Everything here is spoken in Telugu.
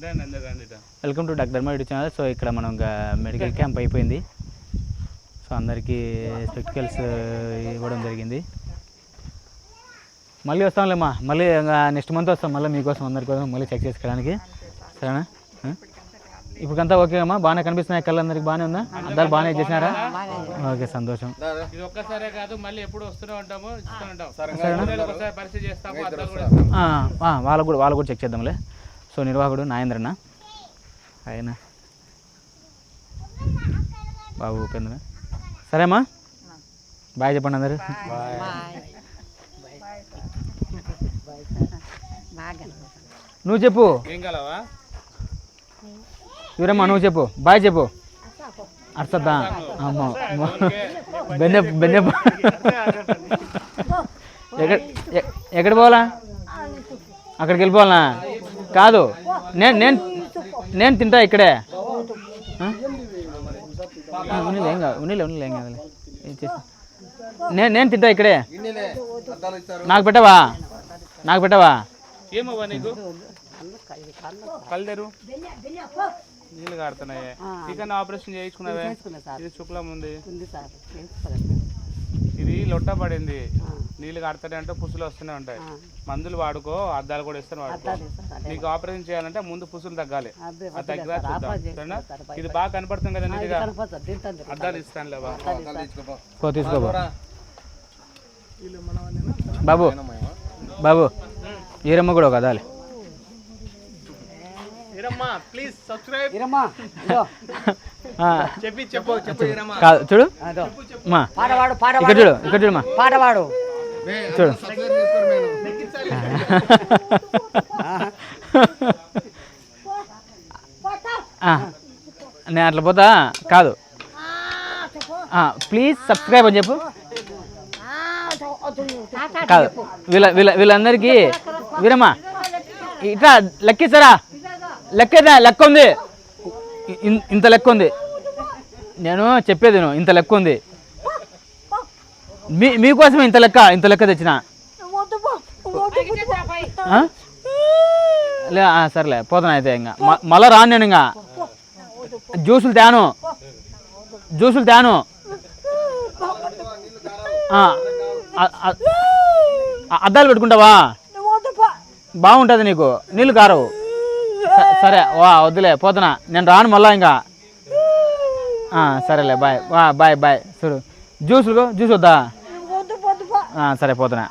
వెల్కమ్ టు డాక్టర్ ధర్మ యూట్యూబ్ ఛానల్. సో ఇక్కడ మనం మెడికల్ క్యాంప్ అయిపోయింది. సో అందరికీ స్పెక్టికల్స్ ఇవ్వడం జరిగింది. మళ్ళీ వస్తాంలేమ్మా, మళ్ళీ నెక్స్ట్ మంత్ వస్తాం మళ్ళీ మీకోసం, అందరి కోసం మళ్ళీ చెక్ చేసుకోవడానికి. సరేనా? ఇప్పుడంతా ఓకే అమ్మా? బాగానే కనిపిస్తున్నాయి కళ్ళు అందరికి? బాగానే ఉందా? అద్దాలు బాగానే చేసినారా? ఓకే, సంతోషం. వాళ్ళు కూడా చెక్ చేద్దాంలే. సో నిర్వాహకుడు నాగేంద్రన్న, ఆయన బాబు ఉపేంద్ర. సరేమ్మా, బాయ్ చెప్పండి అందరు. నువ్వు చెప్పు ఇవరమ్మా, నువ్వు చెప్పు, బాయ్ చెప్పు. అర్సద్దా అమ్మ బెన్నె ఎక్కడ పోవాలా? అక్కడికి వెళ్ళిపోవాలా? కాదు, నేను తింటా ఇక్కడే. ఏం కాదు, ఉన్నీలే ఏం కాదులే. నేను తింటా ఇక్కడే. నాకు పెట్టవా? ఏమవ్వా నీకు? కల్దేరు నీళ్ళు కాడుతున్నాయి. Chicken operation చేయించుకున్నావే? ఇది శుక్లం ఉంది, ఇది లొట్ట పడింది. నీళ్ళు కడతాయి అంటే పుసులు వస్తూనే ఉంటాయి. మందులు వాడుకో, అద్దాలు కూడా ఇస్తాను వాడుకో. నీకు ఆపరేషన్ చేయాలంటే ముందు పుసులు తగ్గాలి. అది తగ్గిరా చూద్దాం, సరేనా? ఇది బాగా కనపడుతుంది కదా నీట్గా. అద్దాలు ఇస్తాను లేవా? తీసుకోబా బాబు. బాబు ఈరమ్మ కూడా ఒక అదాలి. కాదు చూడు, ఇక్కడ చూడు, ఇక్కడ చూడమ్మా, పాటవాడు చూడు. నేను అట్లా పోతా కాదు. ప్లీజ్ సబ్స్క్రైబ్ అని చెప్పు. కాదు, వీళ్ళందరికీ వీరమ్మా ఇట్లా లెక్కిస్తారా? లెక్క ఉంది, ఇంత లెక్క ఉంది. నేను చెప్పేది ఇంత లెక్క ఉంది. మీకోసం ఇంత లెక్క తెచ్చిన. సరేలే పోతాను అయితే. ఇంకా మళ్ళా రాను నేను. ఇంకా జ్యూసులు తేను. అద్దాలు పెట్టుకుంటావా? బాగుంటుంది నీకు, నీళ్ళు కారవు. సరే వద్దులే, పోతున్నా నేను, రాను మళ్ళా. ఇంకా సరేలే, బాయ్. చూడు జ్యూస్ వద్దా? సరే పోతున్నా.